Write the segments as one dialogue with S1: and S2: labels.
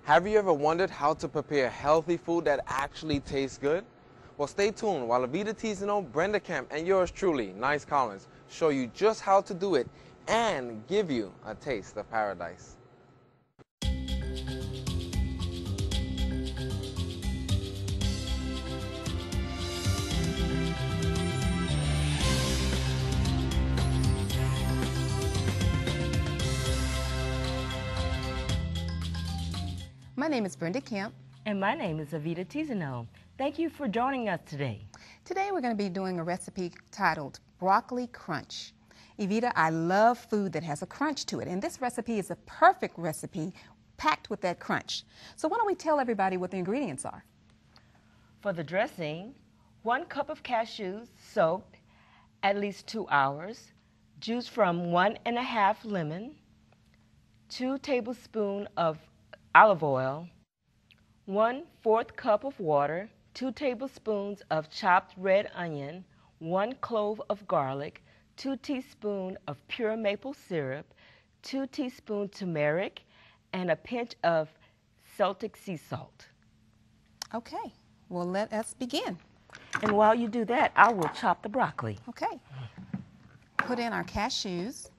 S1: Have you ever wondered how to prepare healthy food that actually tastes good? Well, stay tuned while Avita Tizano, Brenda Kemp, and yours truly, Nice Collins, show you just how to do it and give you a taste of paradise.
S2: My name is Brenda Kemp.
S3: And my name is Avita Tizano. Thank you for joining us today.
S2: Today we're going to be doing a recipe titled Broccoli Crunch. Evita, I love food that has a crunch to it, and this recipe is a perfect recipe packed with that crunch. So why don't we tell everybody what the ingredients are?
S3: For the dressing, 1 cup of cashews soaked at least 2 hours, juice from 1½ lemon, 2 tablespoons of olive oil, 1/4 cup of water, 2 tablespoons of chopped red onion, 1 clove of garlic, 2 teaspoons of pure maple syrup, 2 teaspoons turmeric, and a pinch of Celtic sea salt.
S2: Okay, well let us begin.
S3: And while you do that, I will chop the broccoli.
S2: Okay, put in our cashews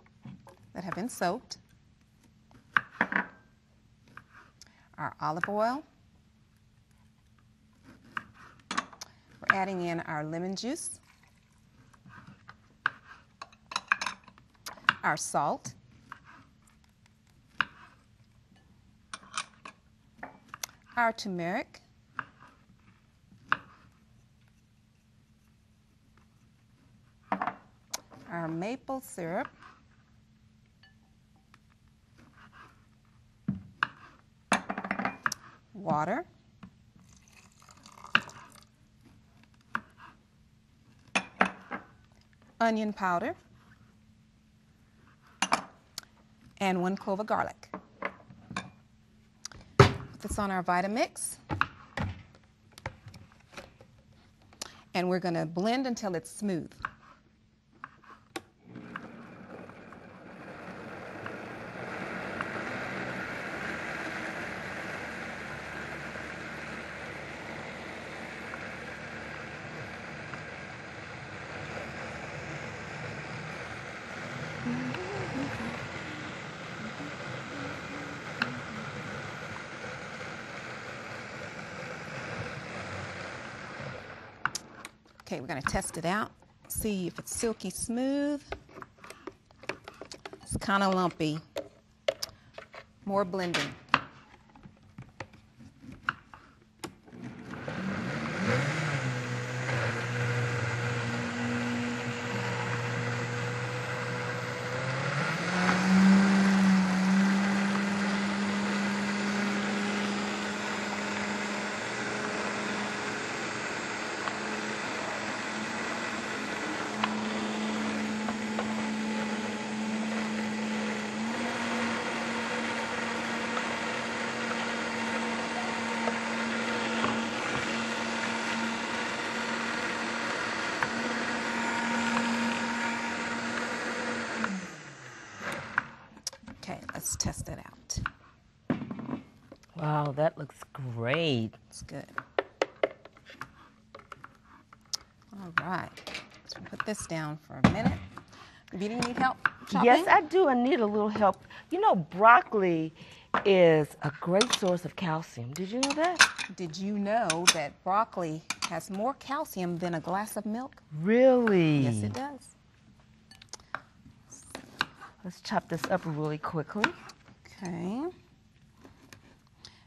S2: that have been soaked, our olive oil. We're adding in our lemon juice, our salt, our turmeric, our maple syrup, water, onion powder, and 1 clove of garlic. Put this on our Vitamix, and we're going to blend until it's smooth. Okay, we're going to test it out, see if it's silky smooth. It's kind of lumpy. More blending. Okay, let's test it out.
S3: Wow, that looks great.
S2: It's good. All right, so put this down for a minute. Do you need help chopping?
S3: Yes, I do. I need a little help. You know, broccoli is a great source of calcium. Did you know that?
S2: Did you know that broccoli has more calcium than a glass of milk?
S3: Really?
S2: Yes, it does.
S3: Let's chop this up really quickly.
S2: Okay.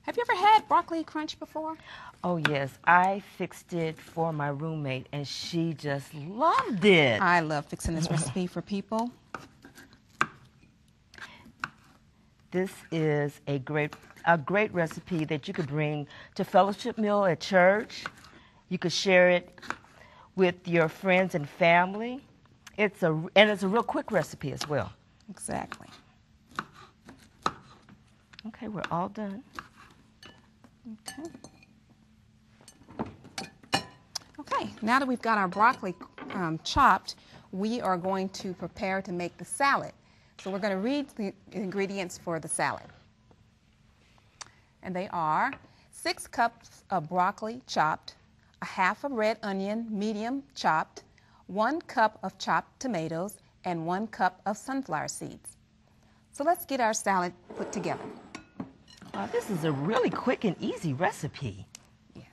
S2: Have you ever had broccoli crunch before?
S3: Oh, yes. I fixed it for my roommate, and she just loved it.
S2: I love fixing this recipe for people.
S3: This is a great recipe that you could bring to fellowship meal at church. You could share it with your friends and family. It's a real quick recipe as well.
S2: Exactly.
S3: Okay, we're all done.
S2: Okay. Okay, now that we've got our broccoli chopped, we are going to prepare to make the salad. So we're going to read the ingredients for the salad. And they are 6 cups of broccoli chopped, a half a red onion medium chopped, 1 cup of chopped tomatoes, and 1 cup of sunflower seeds. So let's get our salad put together.
S3: Wow, this is a really quick and easy recipe.
S2: Yes.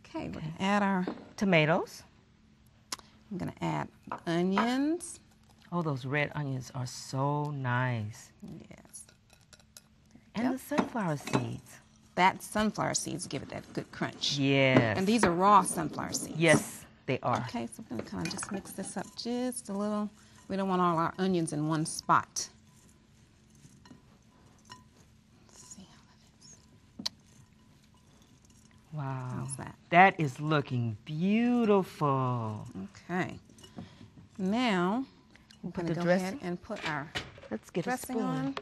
S2: Okay, we're going to add our
S3: Tomatoes.
S2: I'm going to add onions.
S3: Oh, those red onions are so nice.
S2: Yes.
S3: And the sunflower seeds.
S2: That sunflower seeds give it that good crunch.
S3: Yes.
S2: And these are raw sunflower seeds.
S3: Yes, they are.
S2: Okay, so we're going to kind of just mix this up just a little. We don't want all our onions in one spot. Let's see how that is.
S3: Wow.
S2: How's that?
S3: That is looking beautiful.
S2: Okay. Now, we're
S3: Put
S2: going to
S3: the
S2: go
S3: dressing?
S2: ahead and put our
S3: Let's get a
S2: dressing
S3: spoon.
S2: on.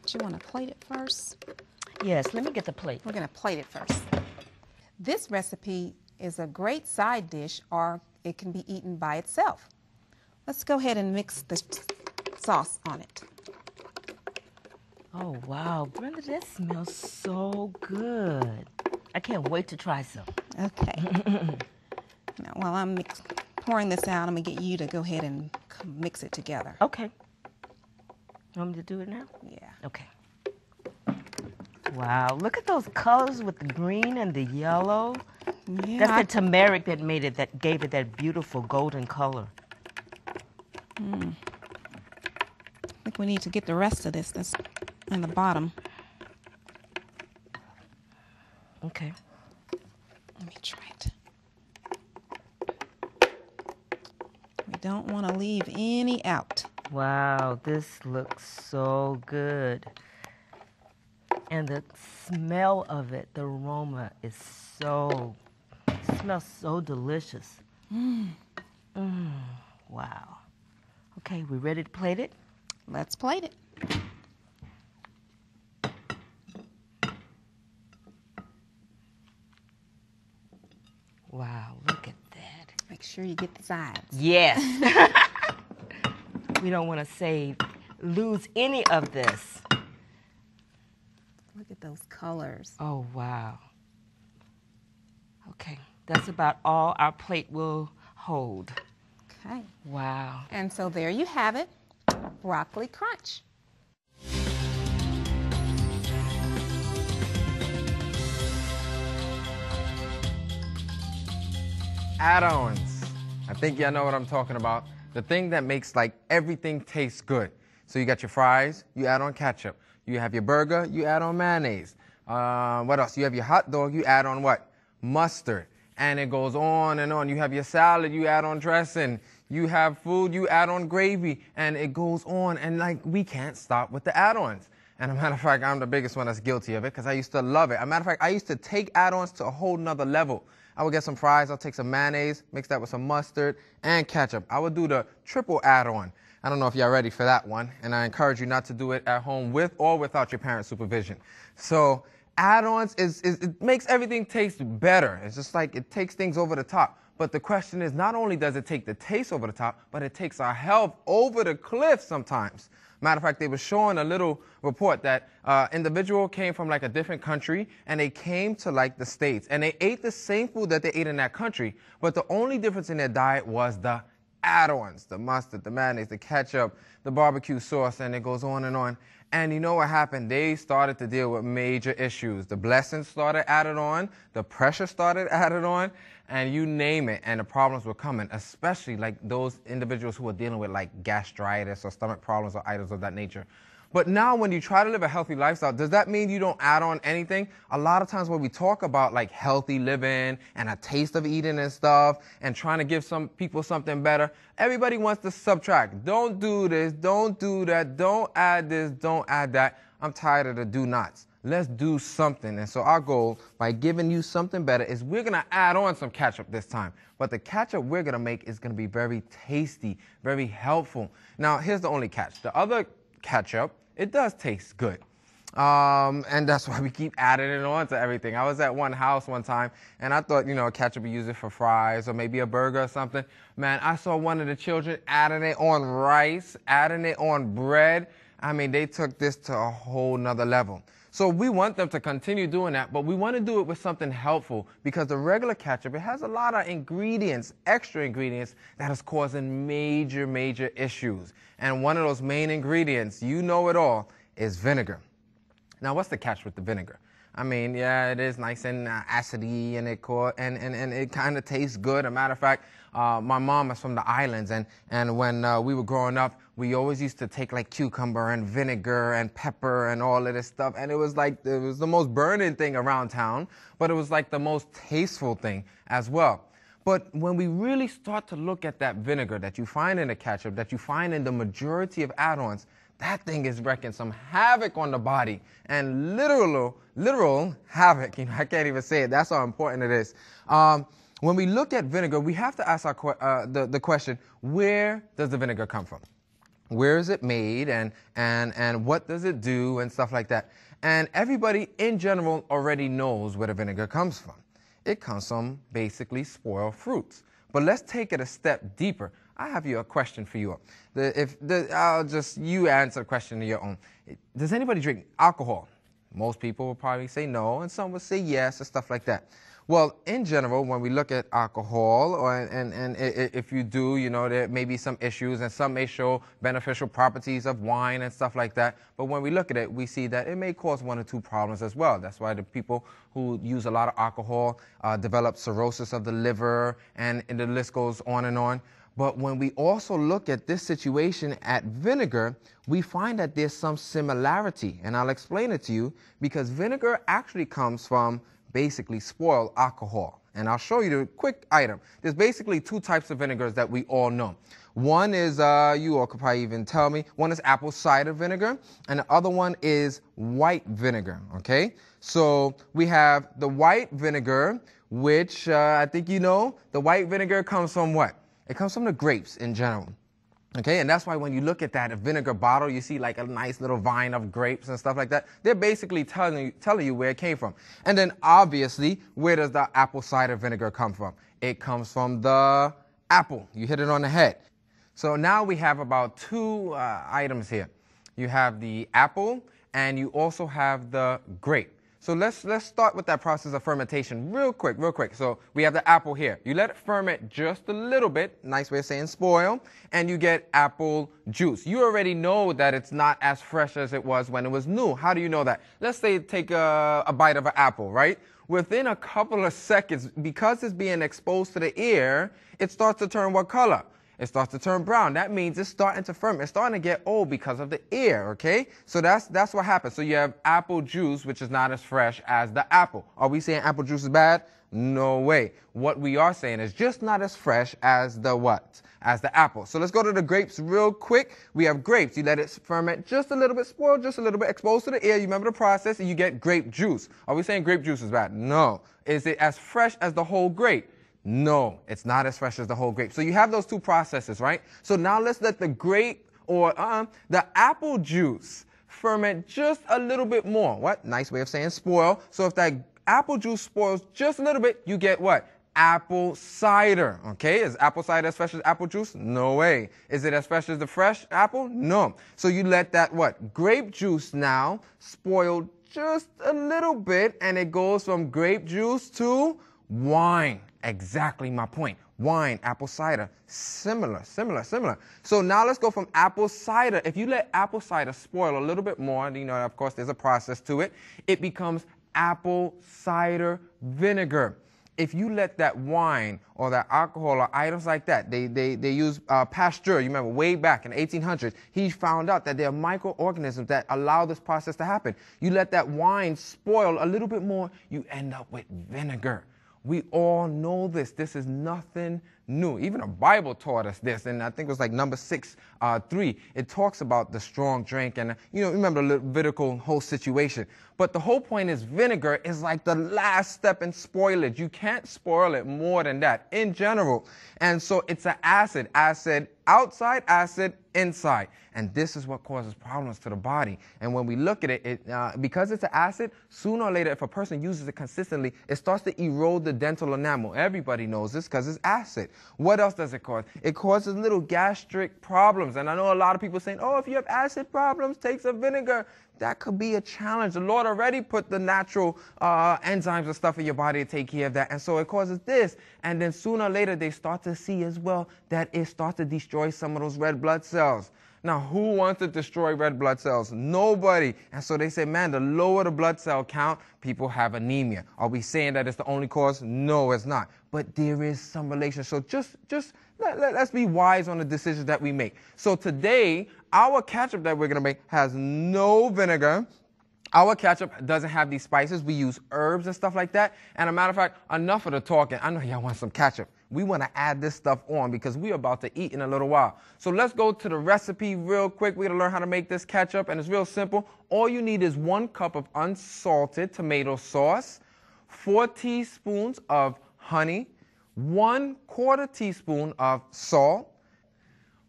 S2: Do you want to plate it first?
S3: Yes, let me get the plate.
S2: We're going to plate it first. This recipe is a great side dish, or it can be eaten by itself. Let's go ahead and mix the sauce on it.
S3: Oh, wow. Brenda, that smells so good. I can't wait to try some.
S2: Okay. Now, while I'm pouring this out, I'm going to get you to go ahead and mix it together.
S3: Okay. You want me to do it now?
S2: Yeah.
S3: Okay. Wow, look at those colors with the green and the yellow.
S2: Yeah,
S3: That's the turmeric that made it, that gave it that beautiful golden color.
S2: I think we need to get the rest of this that's in the bottom.
S3: Okay.
S2: Let me try it. We don't want to leave any out.
S3: Wow, this looks so good. And the smell of it, the aroma is it smells so delicious. Wow. Okay, we ready to plate it?
S2: Let's plate it.
S3: Wow, look at that.
S2: Make sure you get the sides.
S3: Yes. We don't want to lose any of this.
S2: Look at those colors.
S3: Oh, wow. Okay, that's about all our plate will hold.
S2: Okay.
S3: Wow.
S2: And so there you have it, broccoli crunch.
S1: Add-ons. I think y'all know what I'm talking about. The thing that makes like everything taste good. So you got your fries, you add on ketchup. You have your burger, you add on mayonnaise. What else? You have your hot dog, you add on what? Mustard. And it goes on and on. You have your salad, you add on dressing. You have food, you add on gravy. And it goes on. And like, we can't stop with the add-ons. And a matter of fact, I'm the biggest one that's guilty of it because I used to love it. As a matter of fact, I used to take add-ons to a whole nother level. I would get some fries, I'll take some mayonnaise, mix that with some mustard and ketchup. I would do the triple add-on. I don't know if y'all ready for that one, and I encourage you not to do it at home with or without your parents' supervision. So add-ons, it makes everything taste better. It's just like it takes things over the top. But the question is, not only does it take the taste over the top, but it takes our health over the cliff sometimes. Matter of fact, they were showing a little report that individual came from like a different country and they came to like the States and they ate the same food that they ate in that country, but the only difference in their diet was the add-ons, the mustard, the mayonnaise, the ketchup, the barbecue sauce, and it goes on and on. And you know what happened? They started to deal with major issues. The blessings started added on, the pressure started added on, and you name it, and the problems were coming, especially like those individuals who are dealing with like gastritis or stomach problems or items of that nature. But now when you try to live a healthy lifestyle, does that mean you don't add on anything? A lot of times when we talk about like healthy living and a taste of eating and stuff and trying to give some people something better, everybody wants to subtract. Don't do this, don't do that, don't add this, don't add that. I'm tired of the do nots. Let's do something. And so our goal by giving you something better is we're going to add on some ketchup this time. But the ketchup we're going to make is going to be very tasty, very helpful. Now, here's the only catch. The other ketchup, it does taste good. And that's why we keep adding it on to everything. I was at one house one time, and I thought, ketchup would use it for fries or maybe a burger or something. Man, I saw one of the children adding it on rice, adding it on bread. I mean, they took this to a whole nother level. So we want them to continue doing that, but we want to do it with something helpful, because the regular ketchup, it has a lot of ingredients, extra ingredients, that is causing major, major issues. And one of those main ingredients, you know it all, is vinegar. Now, what's the catch with the vinegar? I mean, yeah, it is nice and acidy, and it kind of tastes good. As a matter of fact, my mom is from the islands, and when we were growing up, we always used to take like cucumber and vinegar and pepper and all of this stuff, and it was the most burning thing around town, but it was like the most tasteful thing as well. But when we really start to look at that vinegar that you find in the ketchup, that you find in the majority of add-ons, that thing is wreaking some havoc on the body, and literal havoc. I can't even say it. That's how important it is. When we look at vinegar, we have to ask the question, where does the vinegar come from? Where is it made, and what does it do, and stuff like that. And everybody in general already knows where the vinegar comes from. It comes from basically spoiled fruits. But let's take it a step deeper. I have a question for you. You answer the question on your own. Does anybody drink alcohol? Most people will probably say no, and some will say yes, and stuff like that. Well, in general, when we look at alcohol, if you do, there may be some issues, and some may show beneficial properties of wine and stuff like that. But when we look at it, we see that it may cause one or two problems as well. That's why the people who use a lot of alcohol develop cirrhosis of the liver, and the list goes on and on. But when we also look at this situation at vinegar, we find that there's some similarity. And I'll explain it to you, because vinegar actually comes from basically spoiled alcohol. And I'll show you the quick item. There's basically two types of vinegars that we all know. One is, you all could probably even tell me, one is apple cider vinegar, and the other one is white vinegar, okay? So we have the white vinegar, which I think you know, the white vinegar comes from what? It comes from the grapes in general. Okay, and that's why when you look at that vinegar bottle, you see like a nice little vine of grapes and stuff like that. They're basically telling you where it came from. And then obviously, where does the apple cider vinegar come from? It comes from the apple. You hit it on the head. So now we have about two items here. You have the apple, and you also have the grape. So let's start with that process of fermentation real quick. So we have the apple here. You let it ferment just a little bit, nice way of saying spoil, and you get apple juice. You already know that it's not as fresh as it was when it was new. How do you know that? Let's say take a bite of an apple, right? Within a couple of seconds, because it's being exposed to the air, it starts to turn what color? It starts to turn brown. That means it's starting to ferment. It's starting to get old because of the air, okay? So that's what happens. So you have apple juice, which is not as fresh as the apple. Are we saying apple juice is bad? No way. What we are saying is just not as fresh as the what? As the apple. So let's go to the grapes real quick. We have grapes. You let it ferment just a little bit, spoil just a little bit, exposed to the air. You remember the process, and you get grape juice. Are we saying grape juice is bad? No. Is it as fresh as the whole grape? No, it's not as fresh as the whole grape. So you have those two processes, right? So now let's let the grape or the apple juice ferment just a little bit more. What? Nice way of saying spoil. So if that apple juice spoils just a little bit, you get what? Apple cider. Okay, is apple cider as fresh as apple juice? No way. Is it as fresh as the fresh apple? No. So you let that what? Grape juice now spoil just a little bit, and it goes from grape juice to wine. Exactly my point. Wine, apple cider, similar. So now let's go from apple cider. If you let apple cider spoil a little bit more, of course, there's a process to it. It becomes apple cider vinegar. If you let that wine or that alcohol or items like that, they use Pasteur. You remember way back in the 1800s, he found out that there are microorganisms that allow this process to happen. You let that wine spoil a little bit more, you end up with vinegar. We all know this. This is nothing new. Even the Bible taught us this, and I think it was like number 6:3. It talks about the strong drink, and remember the Levitical whole situation. But the whole point is vinegar is like the last step in spoilage. You can't spoil it more than that in general. And so it's an acid outside, acid inside. And this is what causes problems to the body. And when we look at it, because it's an acid, sooner or later, if a person uses it consistently, it starts to erode the dental enamel. Everybody knows this because it's acid. What else does it cause? It causes little gastric problems. And I know a lot of people saying, oh, if you have acid problems, take some vinegar. That could be a challenge. The Lord already put the natural enzymes and stuff in your body to take care of that. And so it causes this. And then sooner or later, they start to see as well that it starts to destroy some of those red blood cells. Now, who wants to destroy red blood cells? Nobody. And so they say, man, the lower the blood cell count, people have anemia. Are we saying that it's the only cause? No, it's not. But there is some relation. So let's be wise on the decisions that we make. So today, our ketchup that we're going to make has no vinegar. Our ketchup doesn't have these spices. We use herbs and stuff like that. And a matter of fact, enough of the talking. I know y'all want some ketchup. We want to add this stuff on because we're about to eat in a little while. So let's go to the recipe real quick. We're going to learn how to make this ketchup, and it's real simple. All you need is 1 cup of unsalted tomato sauce, 4 teaspoons of honey, 1/4 teaspoon of salt,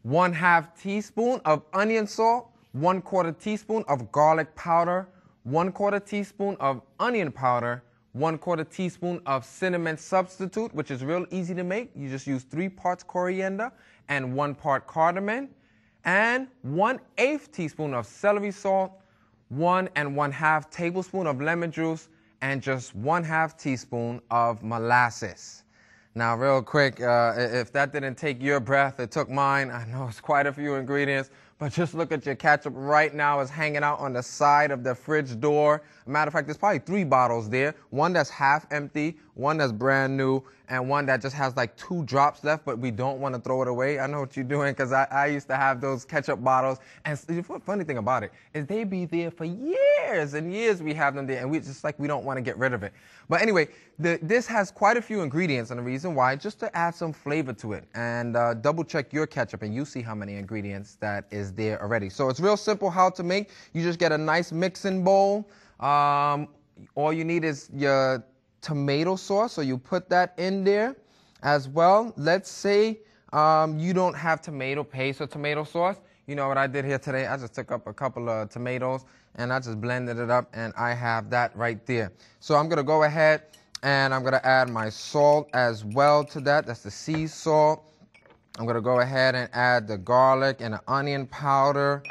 S1: 1/2 teaspoon of onion salt, 1/4 teaspoon of garlic powder, 1/4 teaspoon of onion powder, 1/4 teaspoon of cinnamon substitute, which is real easy to make. You just use 3 parts coriander and 1 part cardamom, and 1/8 teaspoon of celery salt, 1 1/2 tablespoon of lemon juice, and just 1/2 teaspoon of molasses. Now, real quick, if that didn't take your breath, it took mine. I know it's quite a few ingredients, but just look at your ketchup right now. It's hanging out on the side of the fridge door. Matter of fact, there's probably 3 bottles there. One that's half empty, one that's brand new, and one that just has like 2 drops left, but we don't want to throw it away. I know what you're doing because I used to have those ketchup bottles. And the funny thing about it is they be there for years and years. We have them there, and we just like we don't want to get rid of it. But anyway, this has quite a few ingredients, and the reason why, just to add some flavor to it. And double check your ketchup, and you see how many ingredients that is there already. So it's real simple how to make. You just get a nice mixing bowl. All you need is your tomato sauce, so you put that in there as well. Let's say you don't have tomato paste or tomato sauce. You know what I did here today? I just took up a couple of tomatoes and I just blended it up, and I have that right there. So I'm going to go ahead and I'm going to add my salt as well to that. That's the sea salt. I'm going to go ahead and add the garlic and the onion powder.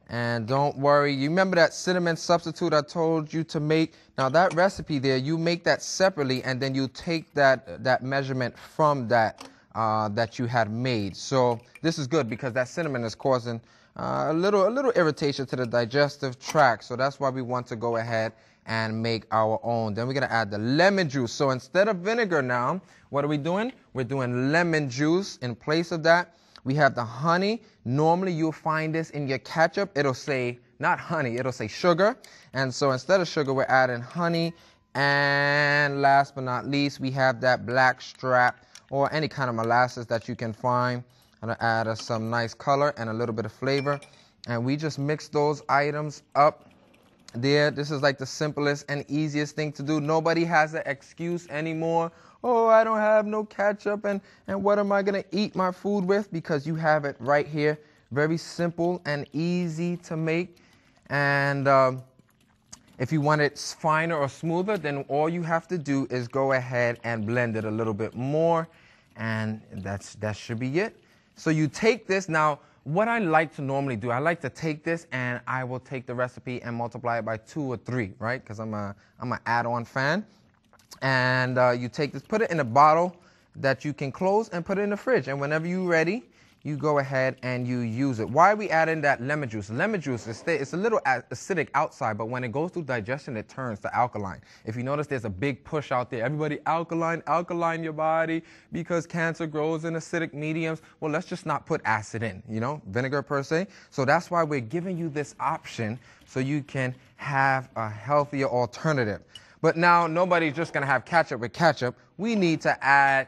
S1: And don't worry, you remember that cinnamon substitute I told you to make? Now that recipe there, you make that separately, and then you take that measurement from that that you had made. So this is good because that cinnamon is causing a little irritation to the digestive tract. So that's why we want to go ahead and make our own. Then we're going to add the lemon juice. So instead of vinegar now, what are we doing? We're doing lemon juice in place of that. We have the honey. Normally you'll find this in your ketchup. It'll say, not honey, it'll say sugar. And so instead of sugar, we're adding honey. And last but not least, we have that black strap or any kind of molasses that you can find. I'm going to add us some nice color and a little bit of flavor. And we just mix those items up there. This is like the simplest and easiest thing to do. Nobody has an excuse anymore. Oh, I don't have no ketchup, and what am I going to eat my food with? Because you have it right here. Very simple and easy to make. And if you want it finer or smoother, then all you have to do is go ahead and blend it a little bit more. And that should be it. So you take this. Now, what I like to normally do, I like to take this and I will take the recipe and multiply it by 2 or 3, right? Because I'm an add-on fan. And you take this, put it in a bottle that you can close and put it in the fridge. And whenever you're ready, you go ahead and you use it. Why are we adding that lemon juice? Lemon juice, it's a little acidic outside, but when it goes through digestion, it turns to alkaline. If you notice, there's a big push out there. Everybody, alkaline your body because cancer grows in acidic mediums. Well, let's just not put acid in, vinegar per se. So that's why we're giving you this option so you can have a healthier alternative. But now nobody's just going to have ketchup with ketchup. We need to add,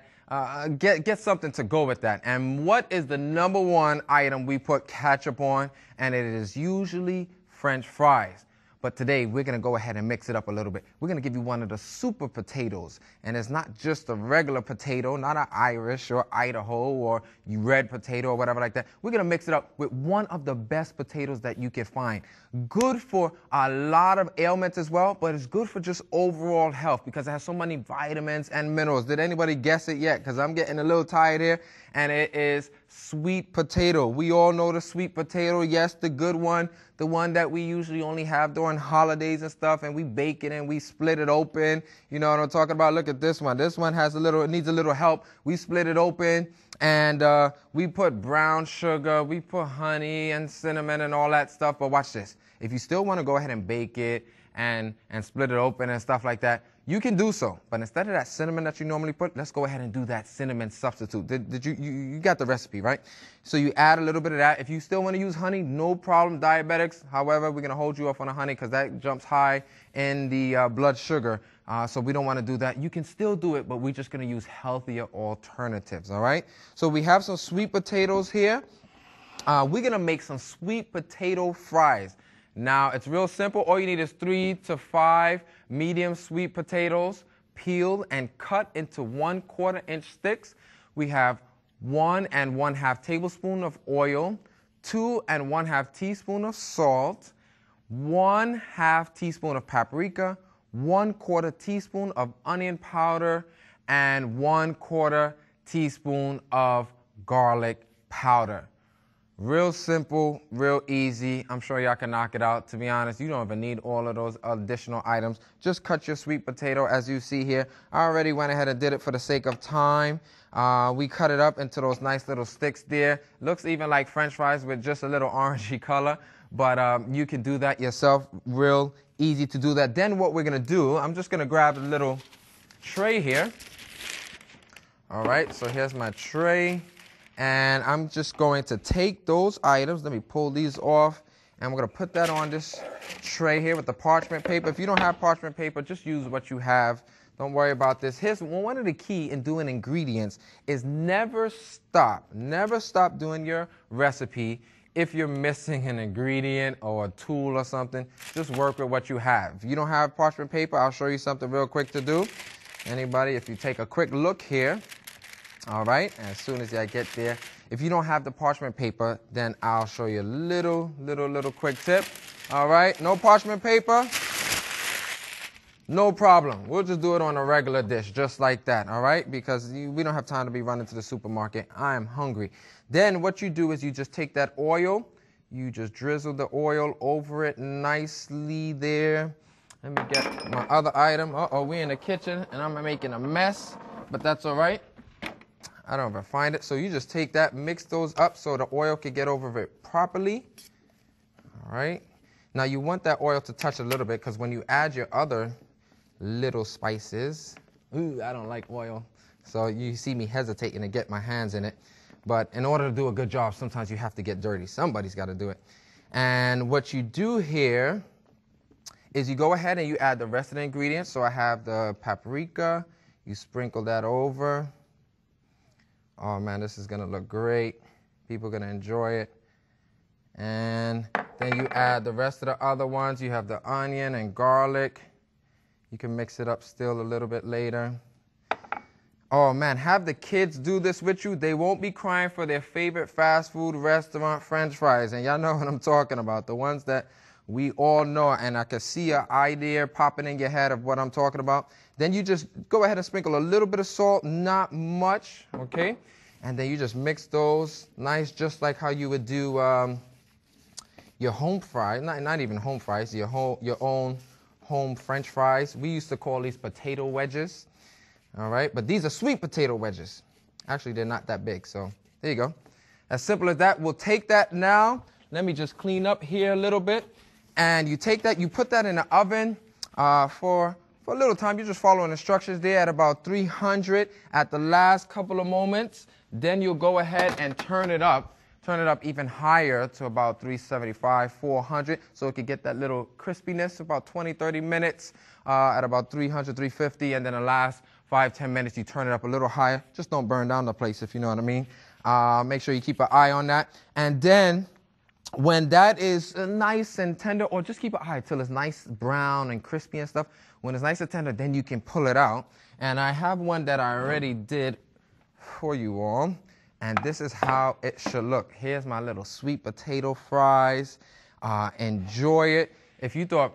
S1: get something to go with that. And what is the #1 item we put ketchup on? And it is usually French fries. But today, we're going to go ahead and mix it up a little bit. We're going to give you one of the super potatoes. And it's not just a regular potato, not an Irish or Idaho or red potato or whatever like that. We're going to mix it up with one of the best potatoes that you can find. Good for a lot of ailments as well, but it's good for just overall health because it has so many vitamins and minerals. Did anybody guess it yet? Because I'm getting a little tired here. And it is sweet potato. We all know the sweet potato. Yes, the good one, the one that we usually only have during holidays and stuff, and we bake it and we split it open. You know what I'm talking about? Look at this one. This one has it needs a little help. We split it open and we put brown sugar, we put honey and cinnamon and all that stuff. But watch this. If you still want to go ahead and bake it and split it open and stuff like that, you can do so. But instead of that cinnamon that you normally put, let's go ahead and do that cinnamon substitute. Did you got the recipe, right? So you add a little bit of that. If you still want to use honey, no problem, diabetics. However, we're going to hold you off on the honey because that jumps high in the blood sugar. So we don't want to do that. You can still do it, but we're just going to use healthier alternatives, all right? So we have some sweet potatoes here. We're going to make some sweet potato fries. Now, it's real simple. All you need is 3 to 5 medium sweet potatoes, peeled and cut into 1/4 inch sticks. We have 1 1/2 tablespoon of oil, 2 1/2 teaspoon of salt, 1/2 teaspoon of paprika, 1/4 teaspoon of onion powder, and 1/4 teaspoon of garlic powder. Real simple, real easy. I'm sure y'all can knock it out. To be honest, you don't even need all of those additional items. Just cut your sweet potato as you see here. I already went ahead and did it for the sake of time. We cut it up into those nice little sticks there. Looks even like French fries with just a little orangey color. But you can do that yourself. Real easy to do that. Then what we're going to do, I'm just going to grab a little tray here. All right, so here's my tray. And I'm just going to take those items. Let me pull these off. And we're going to put that on this tray here with the parchment paper. If you don't have parchment paper, just use what you have. Don't worry about this. Here's one of the key in doing ingredients is never stop doing your recipe if you're missing an ingredient or a tool or something. Just work with what you have. If you don't have parchment paper, I'll show you something real quick to do. Anybody, if you take a quick look here. All right, as soon as I get there. If you don't have the parchment paper, then I'll show you a little quick tip. All right, no parchment paper, no problem. We'll just do it on a regular dish, just like that, all right? Because we don't have time to be running to the supermarket. I am hungry. Then what you do is you just take that oil, you just drizzle the oil over it nicely there. Let me get my other item. Uh-oh, we're in the kitchen, and I'm making a mess, but that's all right. I don't ever find it. So you just take that, mix those up so the oil can get over it properly. All right. Now you want that oil to touch a little bit because when you add your other little spices, ooh, I don't like oil. So you see me hesitating to get my hands in it. But in order to do a good job, sometimes you have to get dirty. Somebody's got to do it. And what you do here is you go ahead and you add the rest of the ingredients. So I have the paprika. You sprinkle that over. Oh man, this is gonna look great. People are gonna enjoy it. And then you add the rest of the other ones. You have the onion and garlic. You can mix it up still a little bit later. Oh man, have the kids do this with you. They won't be crying for their favorite fast food restaurant French fries. And y'all know what I'm talking about. The ones that we all know, and I can see an idea popping in your head of what I'm talking about. Then you just go ahead and sprinkle a little bit of salt, not much, okay? And then you just mix those nice, just like how you would do your home fries, not even home fries, your own home French fries. We used to call these potato wedges, all right? But these are sweet potato wedges. Actually, they're not that big, so there you go. As simple as that. We'll take that now. Let me just clean up here a little bit. And you take that, you put that in the oven for a little time. You're just following instructions there at about 300 at the last couple of moments. Then you'll go ahead and turn it up even higher to about 375, 400, so it could get that little crispiness, about 20, 30 minutes at about 300, 350, and then the last 5, 10 minutes you turn it up a little higher. Just don't burn down the place, if you know what I mean. Make sure you keep an eye on that. And then when that is nice and tender, or just keep it high till it's nice brown and crispy and stuff. When it's nice and tender, then you can pull it out. And I have one that I already did for you all, and this is how it should look. Here's my little sweet potato fries. Enjoy it. If you thought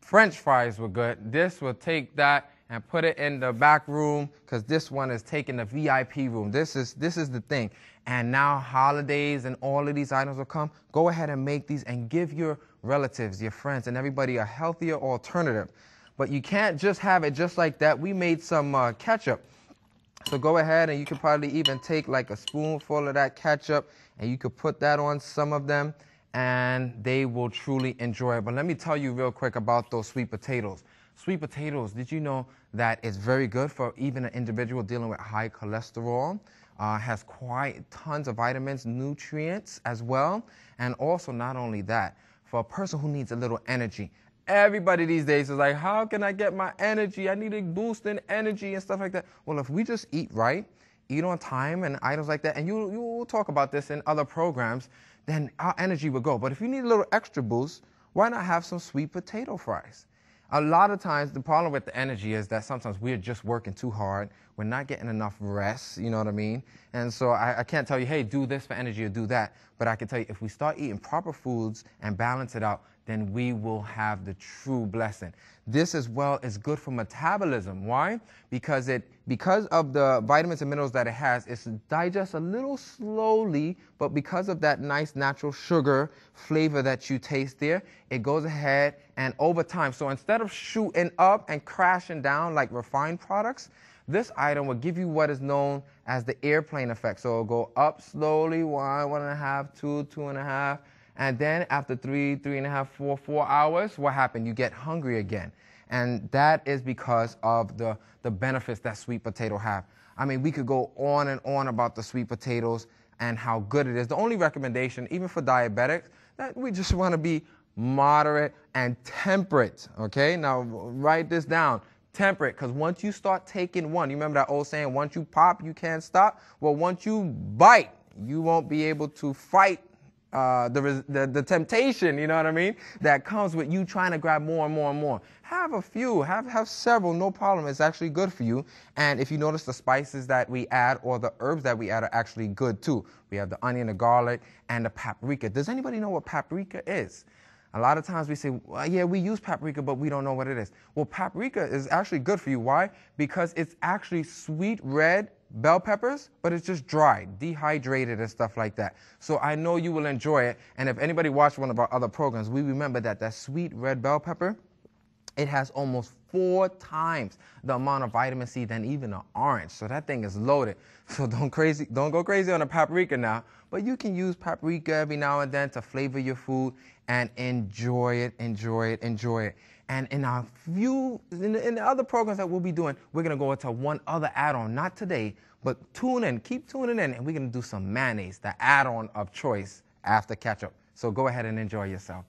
S1: French fries were good, this will take that and put it in the back room, because this one is taking the VIP room. This is the thing. And now holidays and all of these items will come. Go ahead and make these and give your relatives, your friends, and everybody a healthier alternative. But you can't just have it just like that. We made some ketchup. So go ahead and you could probably even take like a spoonful of that ketchup and you could put that on some of them and they will truly enjoy it. But let me tell you real quick about those sweet potatoes. Sweet potatoes, did you know that it's very good for even an individual dealing with high cholesterol? Has quite tons of vitamins, nutrients as well. And also not only that, for a person who needs a little energy. Everybody these days is like, how can I get my energy? I need a boost in energy and stuff like that. Well, if we just eat right, eat on time and items like that, and you will talk about this in other programs, then our energy will go. But if you need a little extra boost, why not have some sweet potato fries? A lot of times, the problem with the energy is that sometimes we're just working too hard. We're not getting enough rest, you know what I mean? And so I can't tell you, hey, do this for energy or do that. But I can tell you, if we start eating proper foods and balance it out, then we will have the true blessing. This as well is good for metabolism. Why? Because of the vitamins and minerals that it has, it's digests a little slowly, but because of that nice natural sugar flavor that you taste there, it goes ahead and over time. So instead of shooting up and crashing down like refined products, this item will give you what is known as the airplane effect. So it'll go up slowly, 1.5, 2, 2.5. And then after 3.5, 4 hours, what happened? You get hungry again. And that is because of the benefits that sweet potato have. I mean, we could go on and on about the sweet potatoes and how good it is. The only recommendation, even for diabetics, that we just want to be moderate and temperate, okay? Now, write this down. Temperate, because once you start taking one, you remember that old saying, once you pop, you can't stop? Well, once you bite, you won't be able to fight the temptation, you know what I mean, that comes with you trying to grab more and more and more. Have a few, have several, no problem. It's actually good for you. And if you notice, the spices that we add or the herbs that we add are actually good too. We have the onion, the garlic, and the paprika. Does anybody know what paprika is? A lot of times we say, well, yeah, we use paprika, but we don't know what it is. Well, paprika is actually good for you. Why? Because it's actually sweet red bell peppers, but it's just dried, dehydrated and stuff like that. So I know you will enjoy it. And if anybody watched one of our other programs, we remember that sweet red bell pepper, it has almost 4 times the amount of vitamin C than even an orange. So that thing is loaded. So don't go crazy on the paprika now. But you can use paprika every now and then to flavor your food and enjoy it. And in the other programs that we'll be doing, we're going to go into one other add-on. Not today, but tune in. Keep tuning in. And we're going to do some mayonnaise, the add-on of choice after ketchup. So go ahead and enjoy yourself.